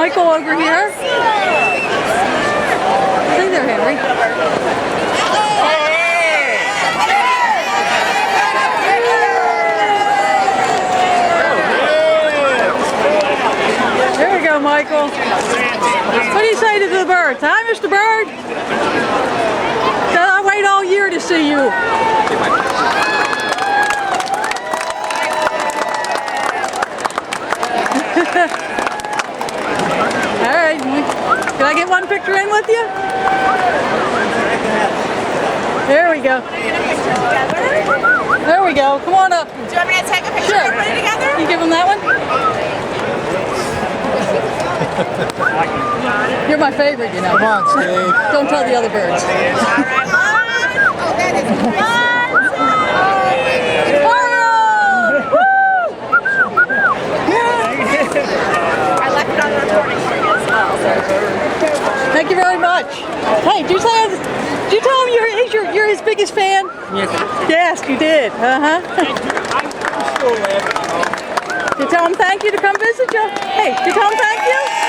Michael over here. Hey there, Henry. There you go, Michael. What do you say to the birds? Hi, Mr. Bird. I wait all year to see you. All right. Can I get one picture in with you? There we go. There we go. Come on up. Do you want me to take a picture Sure. and put it together? You give them that one? You're my favorite, you know. Come on, Steve. Don't tell the other birds. All right, oh, that is Oriole! Woo! I left it on the recording for you as well. Thank you very much. Hey, did you tell him you're his biggest fan? Yes. Yes, you did. Uh-huh. Did you tell him thank you to come visit you? Hey, did you tell him thank you?